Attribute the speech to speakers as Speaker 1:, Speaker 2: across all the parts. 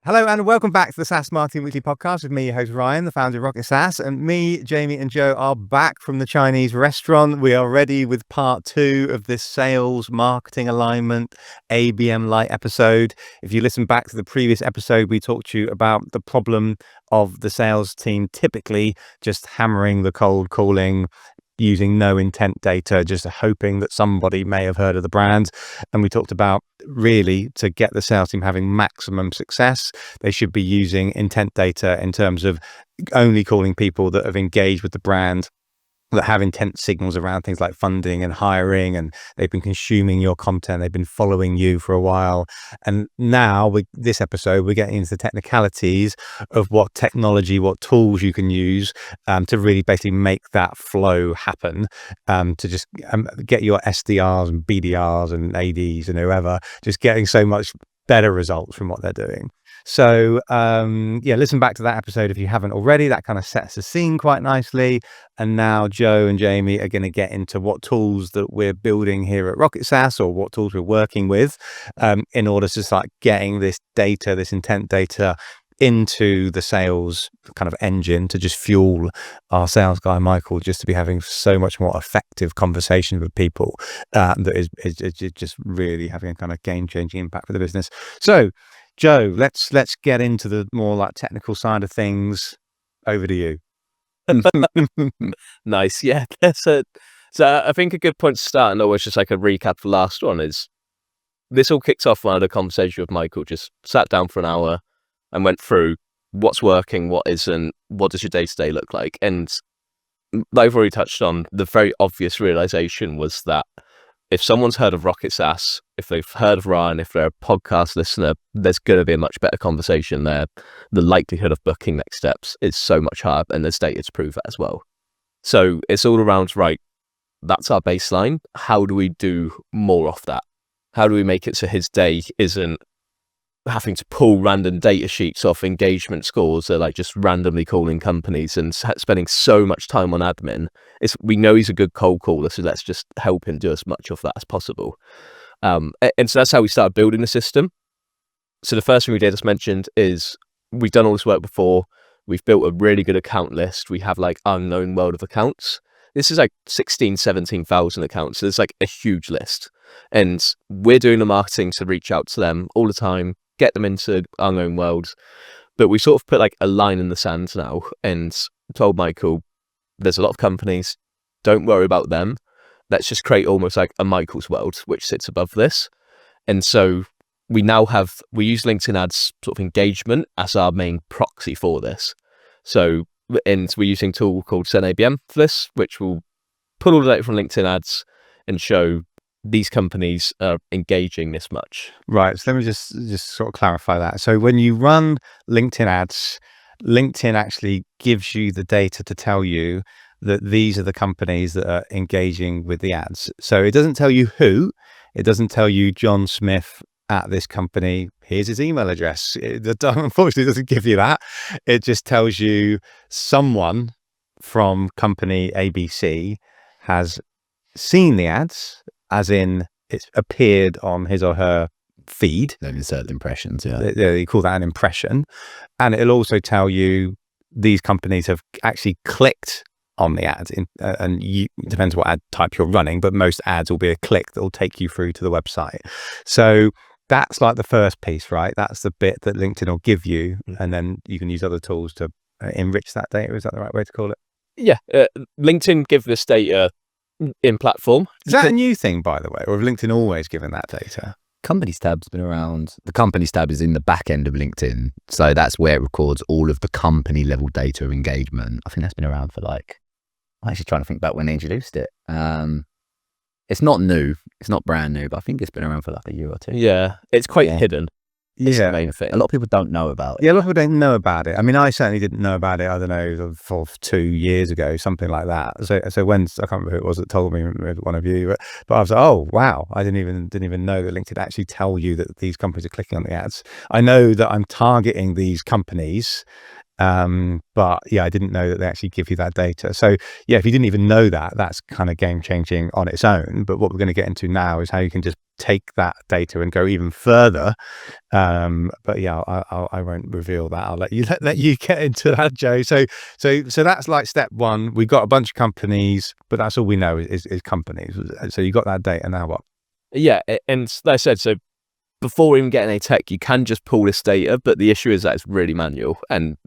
Speaker 1: Hello and welcome back to the SaaS Marketing Weekly Podcast with me, your host Ryan, the founder of Rocket SaaS, and me, Jamie and Joe are back from the Chinese restaurant. We are ready with part 2 of this sales marketing alignment ABM light episode. If you listen back to the previous episode, we talked to you about the problem of the sales team typically just hammering the cold calling, using no intent data, just hoping that somebody may have heard of the brand. And we talked about really to get the sales team having maximum success, they should be using intent data in terms of only calling people that have engaged with the brand, that have intent signals around things like funding and hiring, and they've been consuming your content, they've been following you for a while. And now with this episode, we're getting into the technicalities of what technology, what tools you can use to really basically make that flow happen, to just get your SDRs and BDRs and ADs and whoever just getting so much better results from what they're doing. So listen back to that episode if you haven't already. That kind of sets the scene quite nicely. And now Joe and Jamie are going to get into what tools that we're building here at Rocket SaaS, or what tools we're working with in order to start getting this data, this intent data, into the sales kind of engine to just fuel our sales guy Michael just to be having so much more effective conversations with people that is just really having a kind of game-changing impact for the business. So Joe, let's get into the more like technical side of things. Over to you.
Speaker 2: Nice. Yeah. So I think a good point to start, and always just like a recap for the last one, is this all kicked off when I had a conversation with Michael, just sat down for an hour and went through what's working, what isn't, what does your day-to-day look like. And like I've already touched on, the very obvious realization was that if someone's heard of Rocket SaaS, if they've heard of Ryan, if they're a podcast listener, there's going to be a much better conversation there. The likelihood of booking next steps is so much higher, and there's data to prove that as well. So it's all around, right, that's our baseline. How do we do more of that? How do we make it so his day isn't having to pull random data sheets off engagement scores, or like just randomly calling companies and spending so much time on admin? We know he's a good cold caller, so let's just help him do as much of that as possible. And so that's how we started building the system. So the first thing we did, as mentioned, is we've done all this work before. We've built a really good account list. We have like unknown world of accounts. This is like 17,000 accounts. So there's like a huge list. And we're doing the marketing to reach out to them all the time, get them into our own worlds. But we sort of put like a line in the sand now and told Michael, there's a lot of companies, don't worry about them. Let's just create almost like a Michael's world, which sits above this. And so we use LinkedIn ads sort of engagement as our main proxy for this. So, and we're using a tool called ZenABM for this, which will pull all the data from LinkedIn ads and show these companies are engaging this much.
Speaker 1: Right. So let me just sort of clarify that. So when you run LinkedIn ads, LinkedIn actually gives you the data to tell you that these are the companies that are engaging with the ads. So it doesn't tell you who, it doesn't tell you John Smith at this company, here's his email address. It unfortunately doesn't give you that. It just tells you someone from company ABC has seen the ads, as in it's appeared on his or her feed.
Speaker 3: They've inserted impressions,
Speaker 1: They call that an impression. And it'll also tell you these companies have actually clicked on the ads, and it depends what ad type you're running, but most ads will be a click that will take you through to the website. So that's like the first piece, right? That's the bit that LinkedIn will give you, and then you can use other tools to enrich that data. Is that the right way to call it?
Speaker 2: Yeah. LinkedIn give this data in platform.
Speaker 1: Is that a new thing, by the way, or have LinkedIn always given that data?
Speaker 3: Companies tab's been around. The companies tab is in the back end of LinkedIn. So that's where it records all of the company level data of engagement. I think that's been around for like, I'm actually trying to think about when they introduced it. It's not new. It's not brand new, but I think it's been around for like a year or two.
Speaker 2: Yeah. It's quite hidden. It's the main thing.
Speaker 3: A lot of people don't know about it.
Speaker 1: Yeah, a lot of people don't know about it. I mean, I certainly didn't know about it, I don't know, for 2 years ago, something like that. So when, I can't remember who it was that told me, one of you, but I was like, oh, wow, I didn't even know that LinkedIn actually tell you that these companies are clicking on the ads. I know that I'm targeting these companies, but yeah, I didn't know that they actually give you that data. So yeah, if you didn't even know that, that's kind of game changing on its own. But what we're going to get into now is how you can just take that data and go even further. But yeah, I won't reveal that. I'll let you get into that, Joe. So that's like step one. We've got a bunch of companies, but that's all we know is companies. So you got that data. Now what?
Speaker 2: Yeah, and like I said, so before even getting a tech, you can just pull this data, but the issue is that it's really manual, and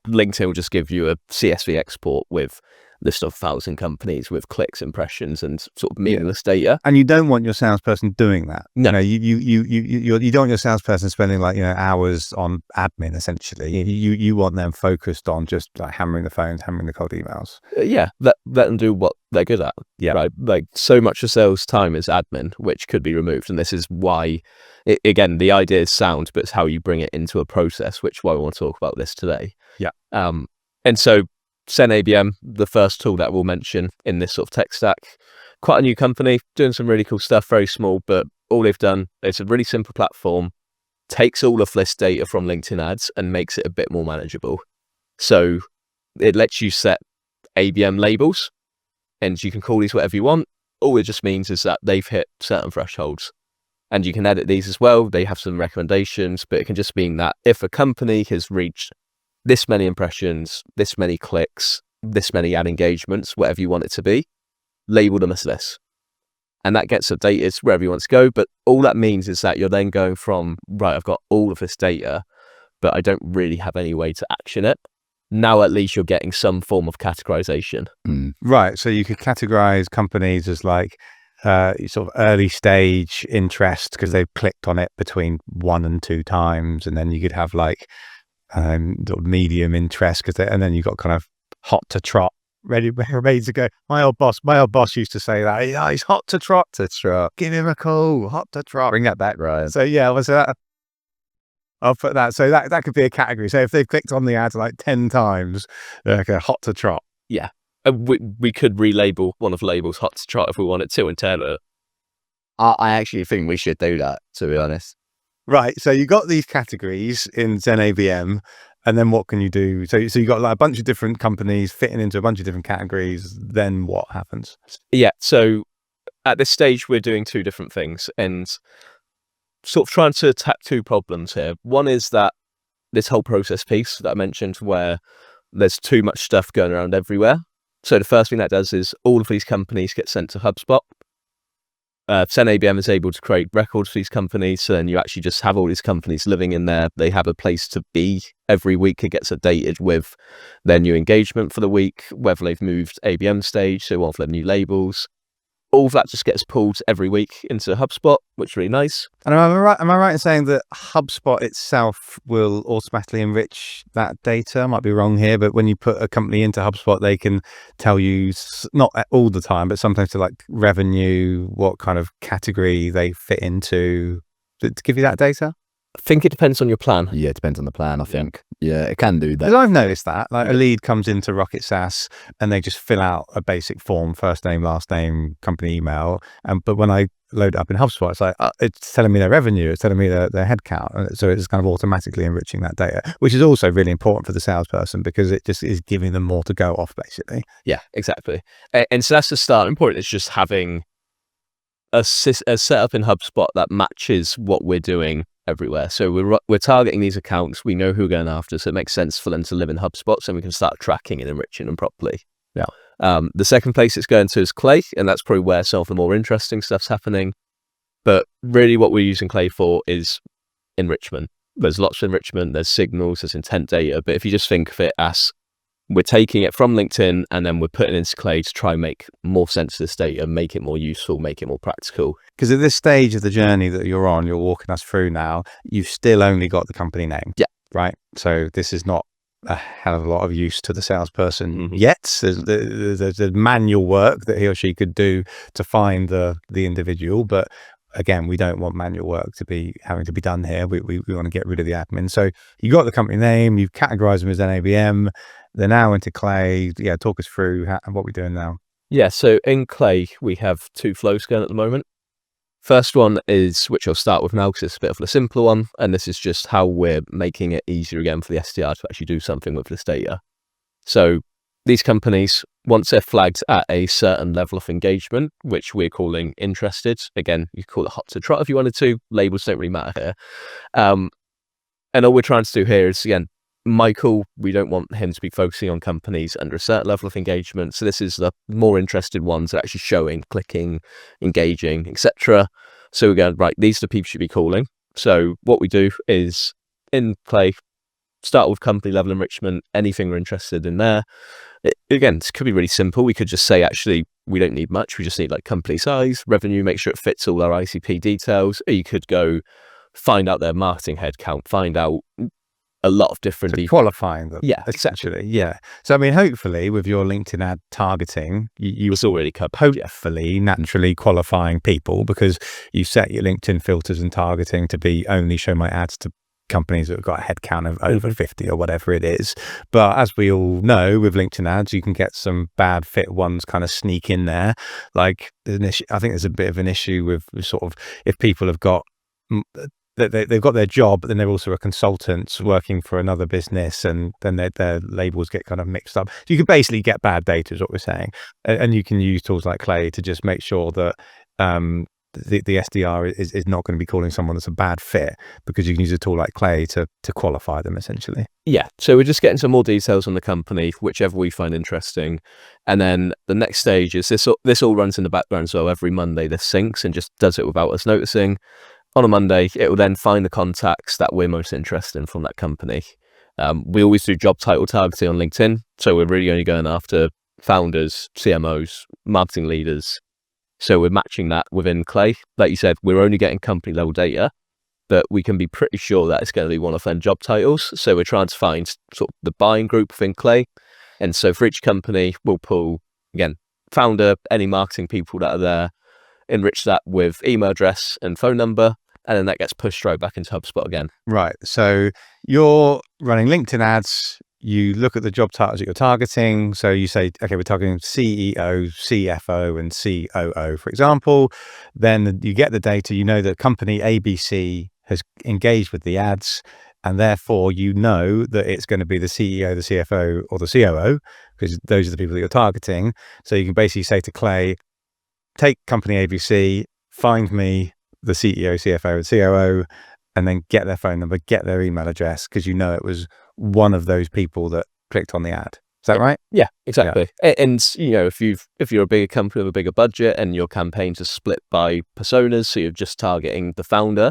Speaker 2: LinkedIn will just give you a CSV export with list of 1,000 companies with clicks, impressions, and sort of meaningless data.
Speaker 1: And you don't want your salesperson doing that.
Speaker 2: No.
Speaker 1: You don't want your salesperson spending like hours on admin. Essentially, you want them focused on just like hammering the phones, hammering the cold emails.
Speaker 2: Yeah, let them do what they're good at.
Speaker 1: Yeah,
Speaker 2: right. Like so much of sales time is admin, which could be removed, and this is why. Again, the idea is sound, but it's how you bring it into a process, which is why we want to talk about this today.
Speaker 1: Yeah.
Speaker 2: And so ZenABM, the first tool that we'll mention in this sort of tech stack, quite a new company, doing some really cool stuff, very small, but all they've done, it's a really simple platform, takes all of this data from LinkedIn ads and makes it a bit more manageable. So it lets you set ABM labels, and you can call these whatever you want. All it just means is that they've hit certain thresholds. And you can edit these as well. They have some recommendations, but it can just mean that if a company has reached this many impressions, this many clicks, this many ad engagements, whatever you want it to be, label them as this. And that gets updated wherever you want to go. But all that means is that you're then going from, right, I've got all of this data, but I don't really have any way to action it. Now at least you're getting some form of categorization.
Speaker 1: Right. So you could categorize companies as like, sort of early stage interest because they've clicked on it between 1 and 2 times, and then you could have like sort of medium interest and then you got kind of hot to trot, ready to go. My old boss used to say that. Yeah, he's hot to trot. Give him a call. Hot to trot.
Speaker 3: Bring that back, Ryan.
Speaker 1: So yeah, I'll put that. So that could be a category. So if they've clicked on the ad like 10 times, they're like a hot to trot.
Speaker 2: Yeah. We could relabel one of the labels hot to trot if we wanted to and tailor it.
Speaker 3: I actually think we should do that, to be honest.
Speaker 1: Right. So you got these categories in ZenABM, and then what can you do? So you got like a bunch of different companies fitting into a bunch of different categories. Then what happens?
Speaker 2: Yeah. So at this stage, we're doing 2 different things and sort of trying to attack 2 problems here. One is that this whole process piece that I mentioned where there's too much stuff going around everywhere. So the first thing that does is all of these companies get sent to HubSpot. ZenABM is able to create records for these companies, so then you actually just have all these companies living in there. They have a place to be every week. It gets updated with their new engagement for the week, whether they've moved ABM stage, so one of their new labels. All of that just gets pulled every week into HubSpot, which is really nice.
Speaker 1: And am I right in saying that HubSpot itself will automatically enrich that data? I might be wrong here, but when you put a company into HubSpot, they can tell you, not all the time, but sometimes to like revenue, what kind of category they fit into, to give you that data?
Speaker 2: I think it depends on your plan.
Speaker 3: Yeah, it depends on the plan, I think. Yeah, it can do that.
Speaker 1: Because I've noticed that, like a lead comes into Rocket SaaS and they just fill out a basic form, first name, last name, company email. But when I load it up in HubSpot, it's like, it's telling me their revenue, it's telling me their headcount. So it's kind of automatically enriching that data, which is also really important for the salesperson because it just is giving them more to go off, basically.
Speaker 2: Yeah, exactly. And so that's the starting point. It's just having a setup in HubSpot that matches what we're doing everywhere. So we're targeting these accounts. We know who we're going after, so it makes sense for them to live in HubSpot, so we can start tracking and enriching them properly.
Speaker 1: Yeah.
Speaker 2: The second place it's going to is Clay, and that's probably where some of the more interesting stuff's happening. But really, what we're using Clay for is enrichment. There's lots of enrichment. There's signals. There's intent data. But if you just think of it as we're taking it from LinkedIn and then we're putting it into Clay to try and make more sense of this data, make it more useful, make it more practical.
Speaker 1: Because at this stage of the journey that you're on, you're walking us through now, you've still only got the company name.
Speaker 2: Yeah.
Speaker 1: Right. So this is not a hell of a lot of use to the salesperson yet. There's manual work that he or she could do to find the individual. But again, we don't want manual work to be having to be done here. We want to get rid of the admin. So you got the company name, you've categorized them as ZenABM. They're now into Clay. Yeah, talk us through what we're doing now.
Speaker 2: Yeah, so in Clay, we have 2 flows going at the moment. First one is, which I'll start with now because it's a bit of a simpler one, and this is just how we're making it easier again for the SDR to actually do something with this data. So these companies, once they're flagged at a certain level of engagement, which we're calling interested, again, you call it hot to trot if you wanted to, labels don't really matter here. And all we're trying to do here is, again, Michael, we don't want him to be focusing on companies under a certain level of engagement. So this is the more interested ones that are actually showing, clicking, engaging, etc. So we're going, right, these are the people you should be calling. So what we do is in play, start with company level enrichment, anything we're interested in there. Again, this could be really simple. We could just say, actually, we don't need much. We just need like company size, revenue, make sure it fits all our ICP details. Or you could go find out their marketing headcount, find out a lot of different people.
Speaker 1: Qualifying them.
Speaker 2: Yeah,
Speaker 1: essentially. Yeah. So, I mean, hopefully with your LinkedIn ad targeting, you
Speaker 2: was already covered.
Speaker 1: Hopefully naturally qualifying people, because you set your LinkedIn filters and targeting to be only show my ads to companies that have got a headcount of over 50 or whatever it is. But as we all know, with LinkedIn ads, you can get some bad fit ones kind of sneak in there. Like there's an issue, I think there's a bit of an issue with sort of, if people have got they've got their job, but then they're also a consultant working for another business, and then their labels get kind of mixed up. So you can basically get bad data is what we're saying. And you can use tools like Clay to just make sure that the SDR is not going to be calling someone that's a bad fit, because you can use a tool like Clay to qualify them essentially.
Speaker 2: Yeah. So we're just getting some more details on the company, whichever we find interesting. And then the next stage is this all runs in the background. So every Monday this syncs and just does it without us noticing. On a Monday, it will then find the contacts that we're most interested in from that company. We always do job title targeting on LinkedIn. So we're really only going after founders, CMOs, marketing leaders. So we're matching that within Clay. Like you said, we're only getting company level data, but we can be pretty sure that it's going to be one of them job titles. So we're trying to find sort of the buying group within Clay. And so for each company, we'll pull, again, founder, any marketing people that are there, enrich that with email address and phone number, and then that gets pushed right back into HubSpot again.
Speaker 1: Right. So you're running LinkedIn ads. You look at the job titles that you're targeting. So you say, okay, we're targeting CEO, CFO, and COO, for example. Then you get the data. You know that company ABC has engaged with the ads, and therefore you know that it's going to be the CEO, the CFO, or the COO, because those are the people that you're targeting. So you can basically say to Clay, take company ABC, find me the CEO, CFO, and COO, and then get their phone number, get their email address, because you know it was one of those people that clicked on the ad. Is that right?
Speaker 2: Yeah, exactly. Yeah. And you know, if you're a bigger company with a bigger budget and your campaigns are split by personas, so you're just targeting the founder,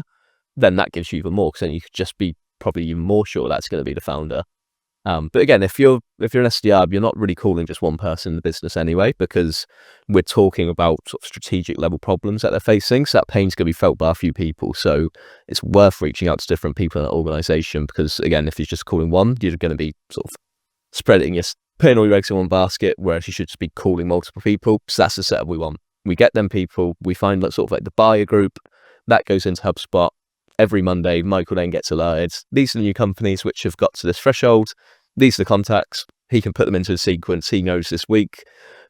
Speaker 2: then that gives you even more, because then you could just be probably even more sure that's going to be the founder. But again, if you're an SDR, you're not really calling just one person in the business anyway, because we're talking about sort of strategic level problems that they're facing. So that pain's going to be felt by a few people. So it's worth reaching out to different people in that organization, because again, if you're just calling one, you're going to be sort of putting all your eggs in one basket, whereas you should just be calling multiple people. So that's the setup we want. We get them people, we find like sort of like the buyer group, that goes into HubSpot. Every Monday, Michael then gets alerted. These are the new companies which have got to this threshold. These are the contacts. He can put them into a sequence. He knows this week,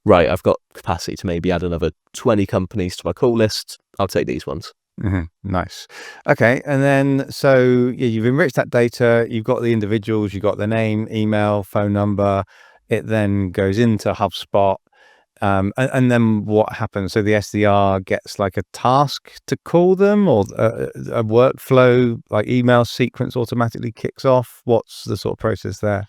Speaker 2: right, I've got capacity to maybe add another 20 companies to my call list. I'll take these ones.
Speaker 1: Nice. Okay. And then, so yeah, you've enriched that data. You've got the individuals, you've got their name, email, phone number. It then goes into HubSpot. And then what happens? So the SDR gets like a task to call them, or a workflow, like email sequence automatically kicks off. What's the sort of process there?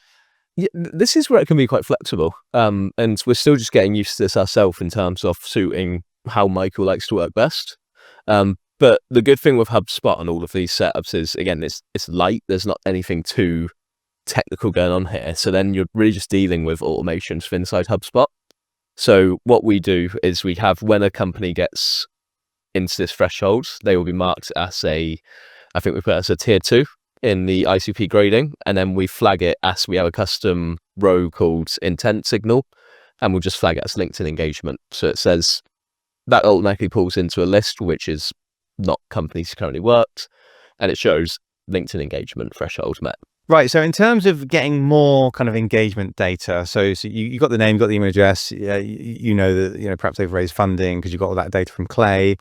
Speaker 2: Yeah, this is where it can be quite flexible. And we're still just getting used to this ourselves in terms of suiting how Michael likes to work best. But the good thing with HubSpot and all of these setups is, again, it's light. There's not anything too technical going on here. So then you're really just dealing with automations inside HubSpot. So what we do is we have, when a company gets into this threshold, they will be marked as I think we put it as a tier 2 in the ICP grading, and then we flag it as, we have a custom row called intent signal, and we'll just flag it as LinkedIn engagement. So it says that automatically pulls into a list which is not companies currently worked, and it shows LinkedIn engagement threshold met.
Speaker 1: Right. So in terms of getting more kind of engagement data, so you got the name, you got the email address, you know that, perhaps they've raised funding because you got all that data from Clay.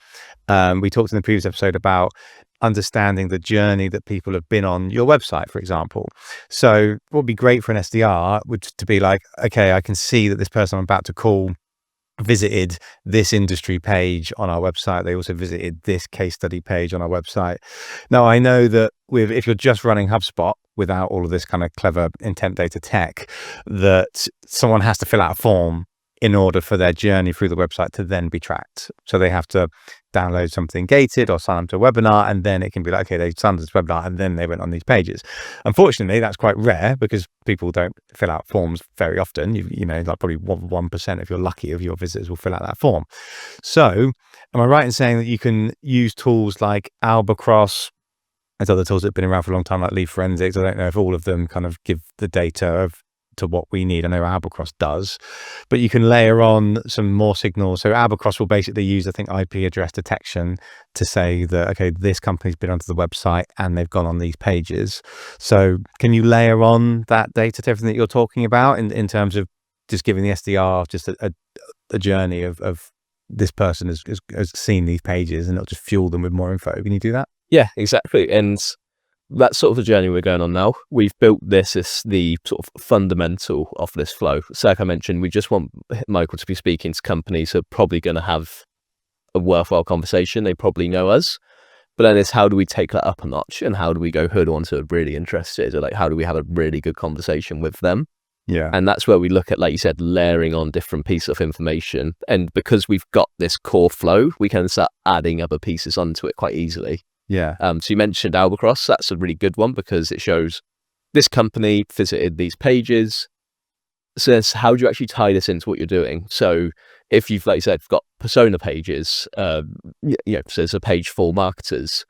Speaker 1: We talked in the previous episode about understanding the journey that people have been on your website, for example. So what would be great for an SDR would to be like, okay, I can see that this person I'm about to call visited this industry page on our website. They also visited this case study page on our website. Now, I know that if you're just running HubSpot without all of this kind of clever intent data tech, that someone has to fill out a form in order for their journey through the website to then be tracked. So they have to download something gated or sign up to a webinar, and then it can be like, okay, they signed this webinar and then they went on these pages. Unfortunately, that's quite rare because people don't fill out forms very often. Like probably 1% if you're lucky of your visitors will fill out that form. So am I right in saying that you can use tools like Albacross? There's other tools that have been around for a long time, like Lead Forensics. I don't know if all of them kind of give the data to what we need. I know Albacross does, but you can layer on some more signals. So Albacross will basically use, I think, IP address detection to say that, okay, this company's been onto the website and they've gone on these pages. So can you layer on that data to everything that you're talking about in terms of just giving the SDR just a journey of this person has seen these pages, and it'll just fuel them with more info? Can you do that?
Speaker 2: Yeah, exactly. And that's sort of the journey we're going on now. We've built this as the sort of fundamental of this flow. So like I mentioned, we just want Michael to be speaking to companies who are probably going to have a worthwhile conversation. They probably know us. But then it's how do we take that up a notch, and how do we go who the ones who are really interested, or like how do we have a really good conversation with them?
Speaker 1: Yeah.
Speaker 2: And that's where we look at, like you said, layering on different pieces of information. And because we've got this core flow, we can start adding other pieces onto it quite easily.
Speaker 1: Yeah.
Speaker 2: So you mentioned Albacross. That's a really good one because it shows this company visited these pages. So it's how do you actually tie this into what you're doing? So if you've, like you said, got persona pages, so there's a page for marketers.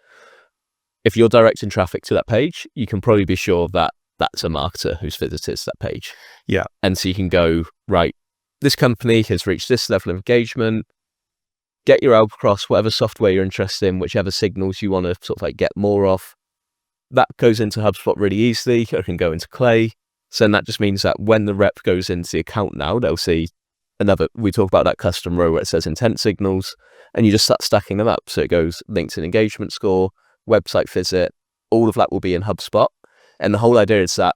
Speaker 2: If you're directing traffic to that page, you can probably be sure that that's a marketer who's visited that page.
Speaker 1: Yeah.
Speaker 2: And so you can go, right, this company has reached this level of engagement. Get your Albacross, whatever software you're interested in, whichever signals you want to sort of like get more of. That goes into HubSpot really easily. It can go into Clay. So then that just means that when the rep goes into the account now, they'll see we talk about that custom row where it says intent signals, and you just start stacking them up. So it goes LinkedIn engagement score, website visit, all of that will be in HubSpot. And the whole idea is that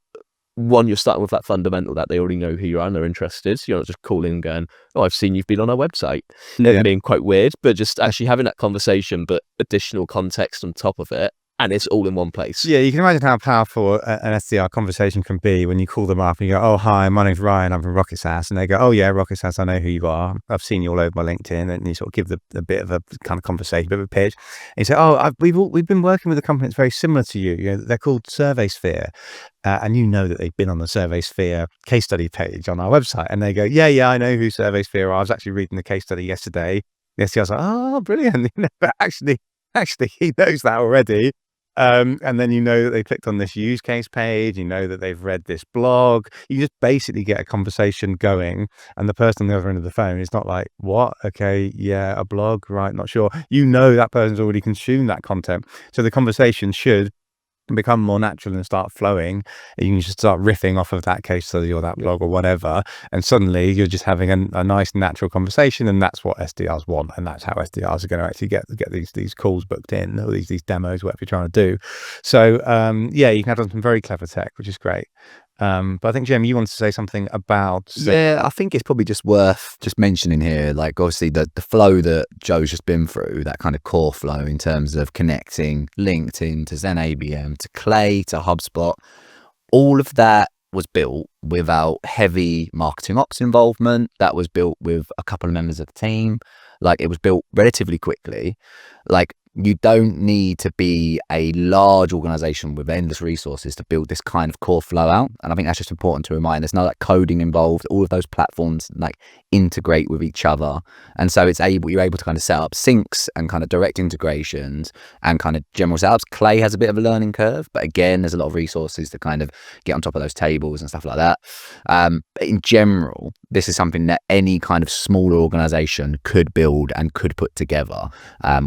Speaker 2: one, you're starting with that fundamental that they already know who you are and they're interested. You're not just calling and going, oh, I've seen you've been on our website.
Speaker 1: Yeah.
Speaker 2: Being quite weird, but just actually having that conversation, but additional context on top of it. And it's all in one place.
Speaker 1: Yeah, you can imagine how powerful an SDR conversation can be when you call them up and you go, oh, hi, my name's Ryan, I'm from Rocket SaaS. And they go, oh, yeah, Rocket SaaS, I know who you are. I've seen you all over my LinkedIn. And you sort of give a bit of a kind of conversation, a bit of a pitch. And you say, oh, we've been working with a company that's very similar to you. They're called SurveySphere. And you know that they've been on the SurveySphere case study page on our website. And they go, yeah, I know who SurveySphere are. I was actually reading the case study yesterday. The SDR's like, oh, brilliant. But actually, he knows that already. And then you know that they clicked on this use case page, you know that they've read this blog. You just basically get a conversation going, and the person on the other end of the phone is not like, what? Okay, yeah, a blog, right, not sure. You know that person's already consumed that content. So the conversation should become more natural and start flowing. You can just start riffing off of that case study or that blog or whatever, and suddenly you're just having a nice natural conversation, and that's what SDRs want, and that's how SDRs are going to actually get these calls booked in, or these demos, whatever you're trying to do. So you can add on some very clever tech, which is great. But I think, Jim, you wanted to say something about...
Speaker 3: Yeah, I think it's probably just worth just mentioning here, like obviously the flow that Joe's just been through, that kind of core flow in terms of connecting LinkedIn to ZenABM, to Clay, to HubSpot. All of that was built without heavy marketing ops involvement. That was built with a couple of members of the team. Like, it was built relatively quickly. Like, you don't need to be a large organization with endless resources to build this kind of core flow out. And I think that's just important to remind. There's no like coding involved. All of those platforms like integrate with each other. And so you're able to kind of set up syncs and kind of direct integrations and kind of general setups. Clay has a bit of a learning curve, but again, there's a lot of resources to kind of get on top of those tables and stuff like that. But in general, this is something that any kind of smaller organization could build and could put together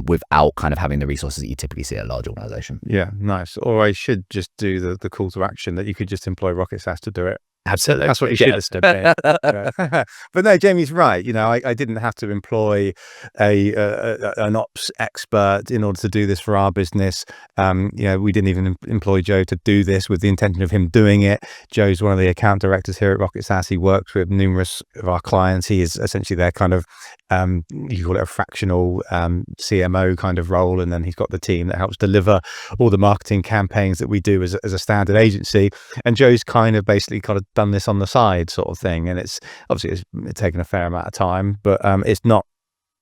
Speaker 3: without kind of of having the resources that you typically see at a large organization.
Speaker 1: Yeah, nice. Or I should just do the call to action that you could just employ RocketSaaS to do it.
Speaker 3: Absolutely.
Speaker 1: That's what you should have said. But no, Jamie's right. I didn't have to employ an ops expert in order to do this for our business. We didn't even employ Joe to do this with the intention of him doing it. Joe's one of the account directors here at RocketSaaS. He works with numerous of our clients. He is essentially their kind of, you call it a fractional CMO kind of role. And then he's got the team that helps deliver all the marketing campaigns that we do as a standard agency. And Joe's kind of basically done this on the side sort of thing, and it's obviously it's taken a fair amount of time, but it's not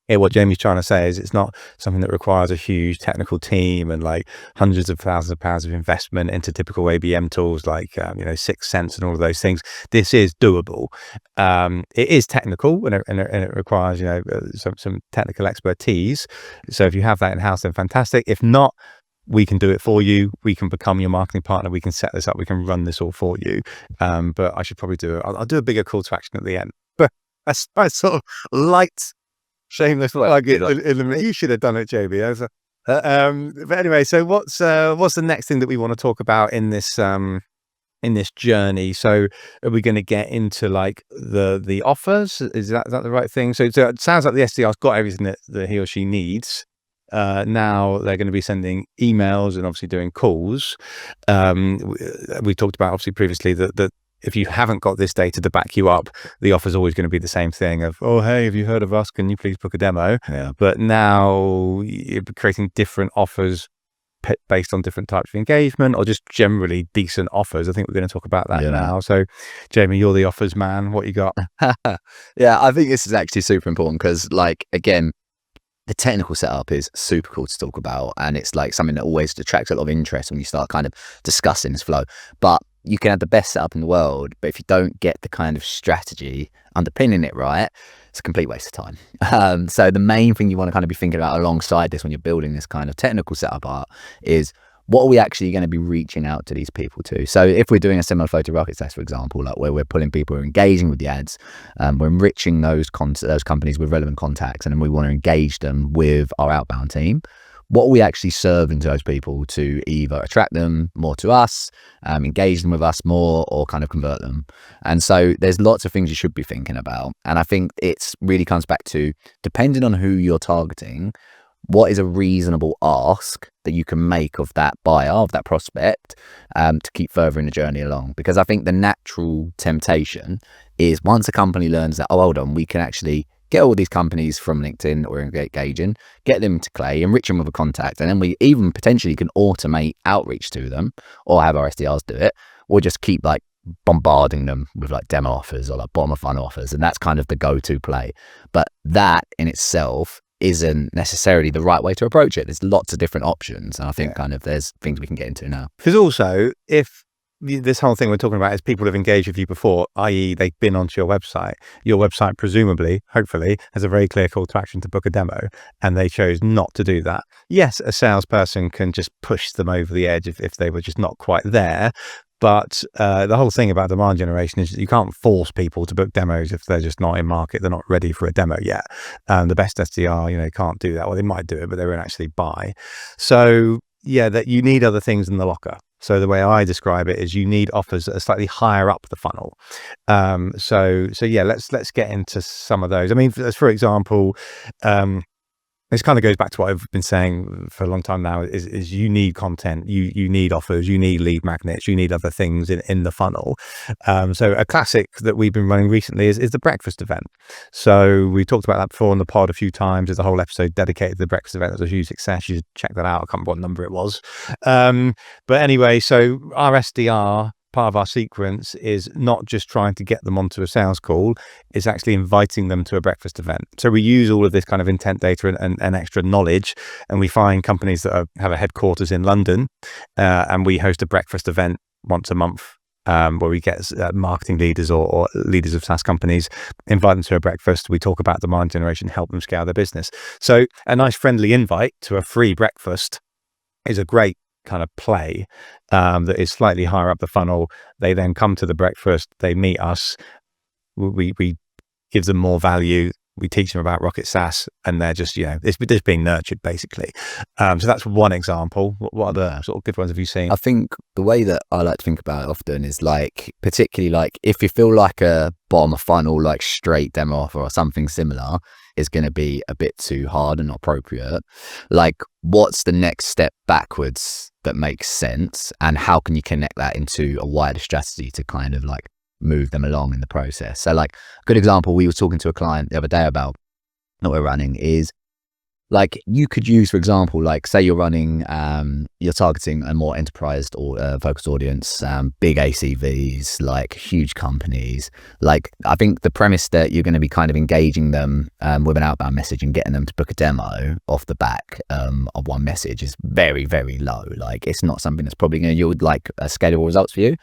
Speaker 1: what Jamie's trying to say is it's not something that requires a huge technical team and like hundreds of thousands of pounds of investment into typical ABM tools like 6 Sense and all of those things. This is doable. It is technical and it requires some technical expertise, so if you have that in house, then fantastic. If not, we can do it for you. We can become your marketing partner. We can set this up. We can run this all for you. But I should probably I'll do a bigger call to action at the end. But I sort of light, shameless like it. You should have done it, JB. But anyway, so what's the next thing that we want to talk about in this journey? So are we going to get into like the offers? Is that the right thing? So it sounds like the SDR's got everything that he or she needs. Now they're going to be sending emails and obviously doing calls. We talked about obviously previously that if you haven't got this data to back you up, the offer is always going to be the same thing of, oh, hey, have you heard of us? Can you please book a demo? Yeah. But now you're creating different offers based on different types of engagement or just generally decent offers. I think we're going to talk about that now. So Jamie, you're the offers man. What you got?
Speaker 3: Yeah, I think this is actually super important because again, the technical setup is super cool to talk about, and it's like something that always attracts a lot of interest when you start kind of discussing this flow. But you can have the best setup in the world, but if you don't get the kind of strategy underpinning it right, it's a complete waste of time. So the main thing you want to kind of be thinking about alongside this when you're building this kind of technical setup art is, what are we actually going to be reaching out to these people to? So if we're doing a similar flow to RocketSaaS, for example, like where we're pulling people who are engaging with the ads, we're enriching those companies with relevant contacts, and then we want to engage them with our outbound team. What are we actually serving to those people to either attract them more to us, engage them with us more, or kind of convert them? And so there's lots of things you should be thinking about. And I think it's really comes back to, depending on who you're targeting, what is a reasonable ask that you can make of that buyer, of that prospect, to keep furthering the journey along? Because I think the natural temptation is, once a company learns that, oh, hold on, we can actually get all these companies from LinkedIn or engaging, get them to Clay, enrich them with a contact, and then we even potentially can automate outreach to them or have our SDRs do it, or just keep like bombarding them with like demo offers or like bottom of funnel offers. And that's kind of the go-to play. But that in itself isn't necessarily the right way to approach it. There's lots of different options, and I think kind of there's things we can get into now.
Speaker 1: Because also, if this whole thing we're talking about is people have engaged with you before, i.e. they've been onto your website presumably, hopefully, has a very clear call to action to book a demo, and they chose not to do that. Yes, a salesperson can just push them over the edge if they were just not quite there. But the whole thing about demand generation is you can't force people to book demos if they're just not in market. They're not ready for a demo yet. The best SDR, can't do that. Well, they might do it, but they won't actually buy. So yeah, that you need other things in the locker. So the way I describe it is you need offers that are slightly higher up the funnel. So yeah, let's get into some of those. I mean, for example, this kind of goes back to what I've been saying for a long time now, is you need content, you need offers, you need lead magnets, you need other things in the funnel. So a classic that we've been running recently is the breakfast event. So we talked about that before on the pod a few times. There's a whole episode dedicated to the breakfast event. It was a huge success. You should check that out. I can't remember what number it was. But anyway, so our SDR, part of our sequence is not just trying to get them onto a sales call, it's actually inviting them to a breakfast event. So we use all of this kind of intent data and extra knowledge, and we find companies that have a headquarters in London, and we host a breakfast event once a month, where we get marketing leaders or leaders of SaaS companies, invite them to a breakfast. We talk about demand generation, help them scale their business. So a nice friendly invite to a free breakfast is a great kind of play that is slightly higher up the funnel. They then come to the breakfast, they meet us, we give them more value, we teach them about Rocket SaaS, and they're just, it's just being nurtured basically. So that's one example. What other sort of good ones have you seen?
Speaker 3: I think the way that I like to think about it often is like, particularly like if you feel like a bottom of funnel, like straight demo offer or something similar is going to be a bit too hard and not appropriate. Like, what's the next step backwards that makes sense, and how can you connect that into a wider strategy to kind of like move them along in the process? So like a good example, we were talking to a client the other day about what we're running is like, you could use, for example, like say you're running, you're targeting a more enterprise or focused audience, big ACVs, like huge companies. Like, I think the premise that you're going to be kind of engaging them with an outbound message and getting them to book a demo off the back of one message is very, very low. Like, it's not something that's probably going to yield like scalable results for you.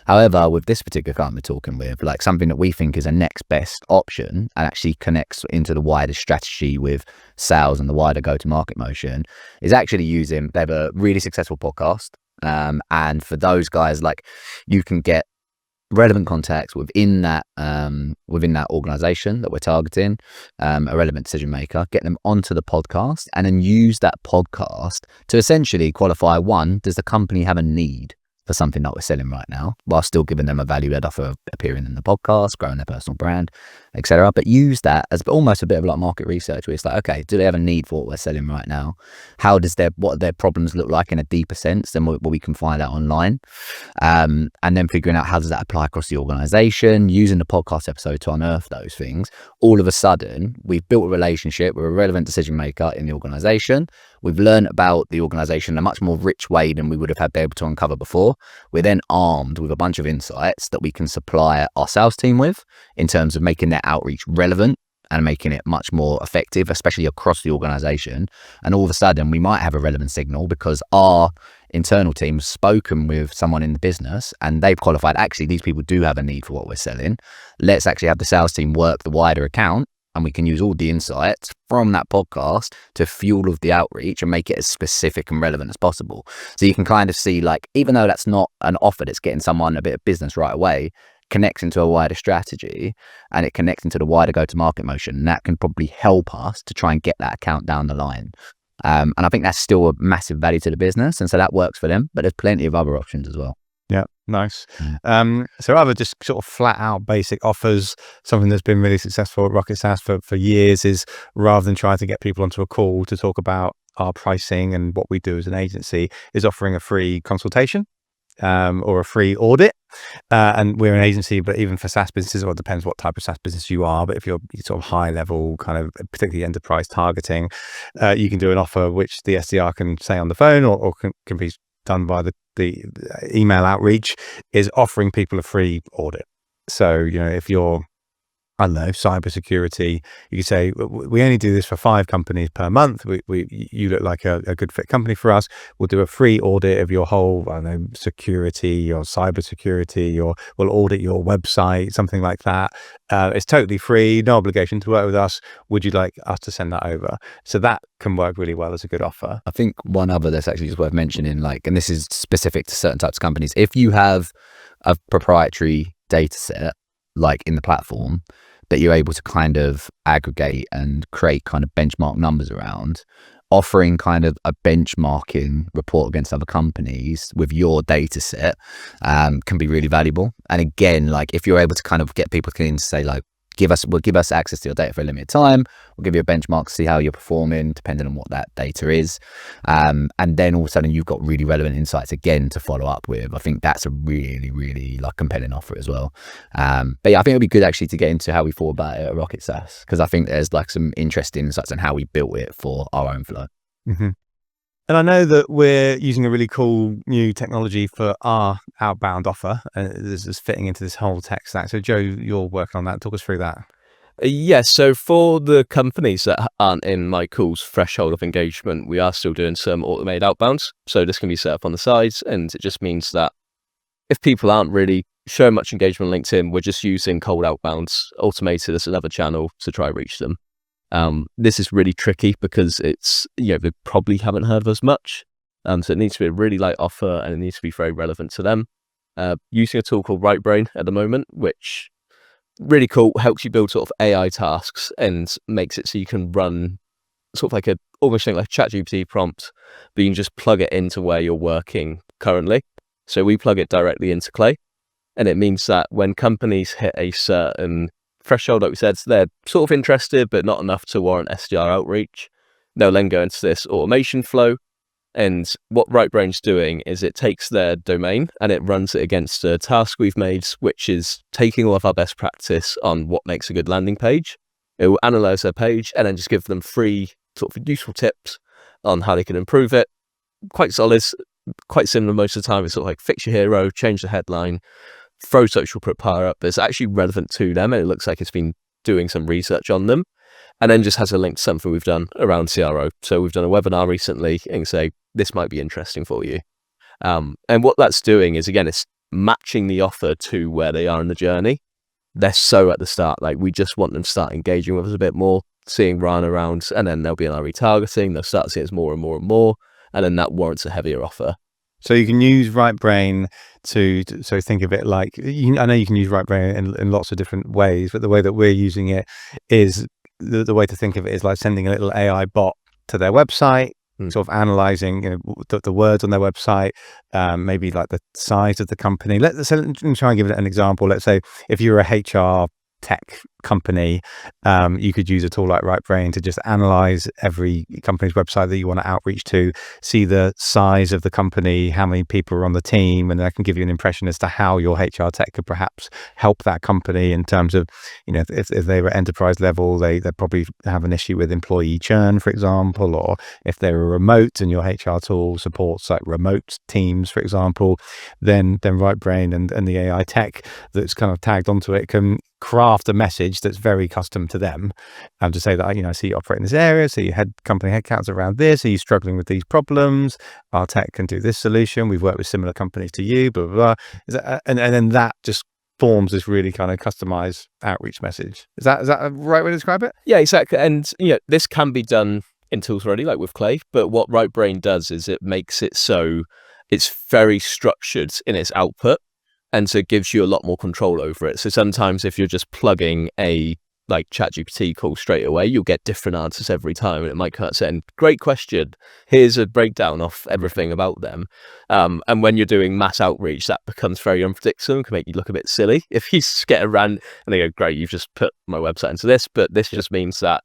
Speaker 3: However, with this particular client we're talking with, like something that we think is a next best option and actually connects into the wider strategy with sales and the wider go-to-market motion, is actually using, they have a really successful podcast. And for those guys, like, you can get relevant contacts within that organization that we're targeting, a relevant decision maker, get them onto the podcast, and then use that podcast to essentially qualify, one, does the company have a need for something that we're selling right now, while still giving them a value-add offer of appearing in the podcast, growing their personal brand, etc. But use that as almost a bit of like market research, where it's like, okay, do they have a need for what we're selling right now? What do their problems look like in a deeper sense than what we can find out online? And then figuring out how does that apply across the organization, using the podcast episode to unearth those things. All of a sudden, we've built a relationship with a relevant decision maker in the organization. We've learned about the organization in a much more rich way than we would have been able to uncover before. We're then armed with a bunch of insights that we can supply our sales team with in terms of making their outreach relevant and making it much more effective, especially across the organization. And all of a sudden, we might have a relevant signal because our internal team's spoken with someone in the business and they've qualified, actually, these people do have a need for what we're selling. Let's actually have the sales team work the wider account, and we can use all the insights from that podcast to fuel of the outreach and make it as specific and relevant as possible. So you can kind of see, like, even though that's not an offer that's getting someone a bit of business right away, connects into a wider strategy and it connects into the wider go-to-market motion. And that can probably help us to try and get that account down the line. And I think that's still a massive value to the business. And so that works for them, but there's plenty of other options as well.
Speaker 1: Yeah, nice. So other just sort of flat out basic offers, something that's been really successful at Rocket SaaS for years is, rather than trying to get people onto a call to talk about our pricing and what we do as an agency, is offering a free consultation or a free audit. And we're an agency, but even for SaaS businesses, or it depends what type of SaaS business you are, but if you're sort of high level, kind of particularly enterprise targeting, you can do an offer which the SDR can say on the phone or can be done by the email outreach, is offering people a free audit. So, if you're, I don't know, cybersecurity, you could say, we only do this for 5 companies per month. You look like a good fit company for us. We'll do a free audit of your whole, I don't know, security or cybersecurity, or we'll audit your website, something like that. It's totally free, no obligation to work with us. Would you like us to send that over? So that can work really well as a good offer.
Speaker 3: I think one other that's actually just worth mentioning, like, and this is specific to certain types of companies, if you have a proprietary data set, like in the platform, that you're able to kind of aggregate and create kind of benchmark numbers around, offering kind of a benchmarking report against other companies with your data set can be really valuable. And again, like, if you're able to kind of get people to say, like, we'll give us access to your data for a limited time. We'll give you a benchmark to see how you're performing, depending on what that data is. And then all of a sudden you've got really relevant insights again to follow up with. I think that's a really, really like compelling offer as well. But yeah, I think it'd be good actually to get into how we thought about it at Rocket SaaS, because I think there's like some interesting insights on how we built it for our own flow.
Speaker 1: Mm-hmm. And I know that we're using a really cool new technology for our outbound offer. This is fitting into this whole tech stack. So Joe, you're working on that. Talk us through that.
Speaker 2: Yes, so for the companies that aren't in Michael's threshold of engagement, we are still doing some automated outbounds. So this can be set up on the sides, and it just means that if people aren't really showing much engagement on LinkedIn, we're just using cold outbounds automated as another channel to try and reach them. This is really tricky because it's, they probably haven't heard of us much. So it needs to be a really light offer and it needs to be very relevant to them. Using a tool called RightBrain at the moment, which really cool, helps you build sort of AI tasks and makes it so you can run sort of like almost like a ChatGPT prompt, but you can just plug it into where you're working currently. So we plug it directly into Clay, and it means that when companies hit a certain threshold, like we said, so they're sort of interested, but not enough to warrant SDR outreach, they'll then go into this automation flow. And what RightBrain's doing is it takes their domain and it runs it against a task we've made, which is taking all of our best practice on what makes a good landing page. It will analyze their page and then just give them 3 sort of useful tips on how they can improve it. Quite solid, quite similar most of the time. It's sort of like fix your hero, change the headline, throw social power up. It's actually relevant to them and it looks like it's been doing some research on them. And then just has a link to something we've done around CRO. So we've done a webinar recently and say, this might be interesting for you. And what that's doing is, again, it's matching the offer to where they are in the journey. They're so at the start, like we just want them to start engaging with us a bit more, seeing Ryan around, and then they'll be in our retargeting. They'll start seeing us more and more and more. And then that warrants a heavier offer.
Speaker 1: So you can use RightBrain so think of it like, I know you can use RightBrain in lots of different ways, but the way that we're using it is, the way to think of it is like sending a little AI bot to their website, sort of analyzing the words on their website, maybe like the size of the company. Let's try and give it an example. Let's say if you're a HR tech company, you could use a tool like RightBrain to just analyze every company's website that you want to outreach to, see the size of the company, how many people are on the team, and that can give you an impression as to how your HR tech could perhaps help that company in terms of, if they were enterprise level, they probably have an issue with employee churn, for example, or if they were remote and your HR tool supports like remote teams, for example, then RightBrain and the AI tech that's kind of tagged onto it can craft a message that's very custom to them, to say that, I see you operate in this area, so your company headcounts around this, are you struggling with these problems, our tech can do this solution, we've worked with similar companies to you, blah, blah, blah. And then that just forms this really kind of customized outreach message. Is that a right way to describe it?
Speaker 2: Yeah, exactly. And this can be done in tools already, like with Clay, but what RightBrain does is it makes it so it's very structured in its output. And so it gives you a lot more control over it. So sometimes if you're just plugging a like ChatGPT call straight away, you'll get different answers every time. And it might kind of say, great question, here's a breakdown of everything about them. And when you're doing mass outreach, that becomes very unpredictable and can make you look a bit silly. If you get a rant and they go, great, you've just put my website into this, but this just means that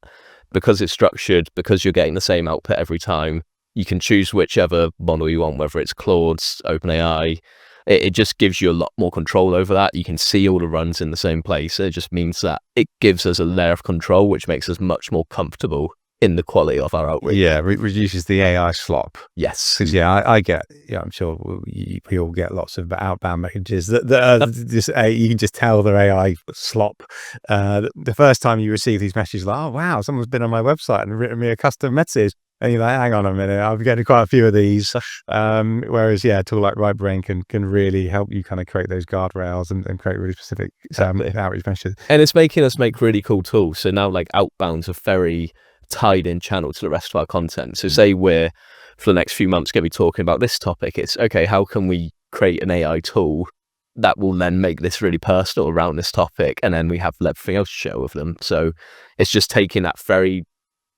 Speaker 2: because it's structured, because you're getting the same output every time, you can choose whichever model you want, whether it's Claude, OpenAI. It just gives you a lot more control over that. You can see all the runs in the same place. It just means that it gives us a layer of control, which makes us much more comfortable in the quality of our outreach.
Speaker 1: Yeah, reduces the AI slop.
Speaker 2: Yes.
Speaker 1: Because I get, I'm sure we all get lots of outbound messages that just you can just tell they're AI slop. The first time you receive these messages, like, oh wow, someone's been on my website and written me a custom message. And you're like, hang on a minute, I'm getting quite a few of these. Whereas, a tool like RightBrain can really help you kind of create those guardrails and create really specific outreach messages.
Speaker 2: And it's making us make really cool tools. So now like outbounds are very tied in channel to the rest of our content. So say we're, for the next few months, going to be talking about this topic. It's, okay, how can we create an AI tool that will then make this really personal around this topic? And then we have everything else to share with them. So it's just taking that very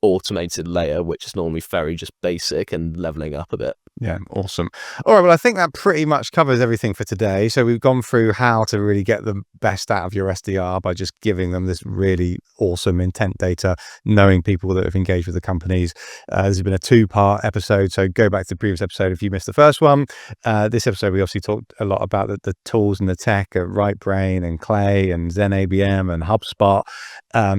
Speaker 2: automated layer, which is normally very just basic, and leveling up a bit.
Speaker 1: Yeah, awesome. All right, well, I think that pretty much covers everything for today. So we've gone through how to really get the best out of your SDR by just giving them this really awesome intent data, knowing people that have engaged with the companies. This has been a 2-part episode, so go back to the previous episode if you missed the first one. This episode, we obviously talked a lot about the tools and the tech at RightBrain and Clay and ZenABM and HubSpot.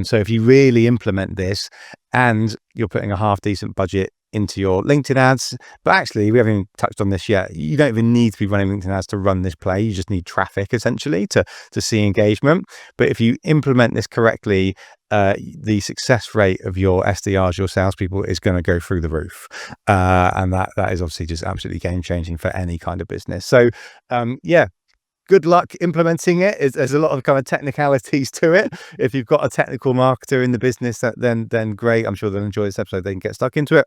Speaker 1: So if you really implement this and you're putting a half decent budget into your LinkedIn ads, but actually we haven't even touched on this yet. You don't even need to be running LinkedIn ads to run this play. You just need traffic essentially to see engagement. But if you implement this correctly, the success rate of your SDRs, your salespeople, is going to go through the roof. And that is obviously just absolutely game changing for any kind of business. So good luck implementing it. There's a lot of kind of technicalities to it. If you've got a technical marketer in the business, then great. I'm sure they'll enjoy this episode. They can get stuck into it.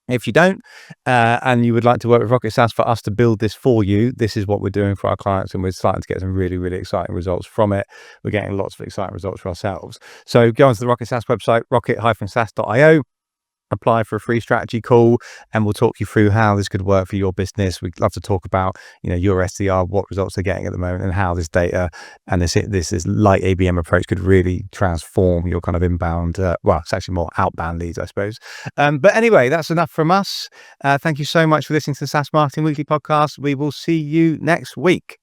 Speaker 1: If you don't, and you would like to work with Rocket SaaS for us to build this for you, this is what we're doing for our clients, and we're starting to get some really, really exciting results from it. We're getting lots of exciting results for ourselves. So go onto the Rocket SaaS website, rocket-saas.io, apply for a free strategy call, and we'll talk you through how this could work for your business. We'd love to talk about, your SDR, what results they're getting at the moment, and how this data and this light ABM approach could really transform your kind of inbound, well, it's actually more outbound leads, I suppose. But anyway, that's enough from us. Thank you so much for listening to the SaaS Marketing Weekly podcast. We will see you next week.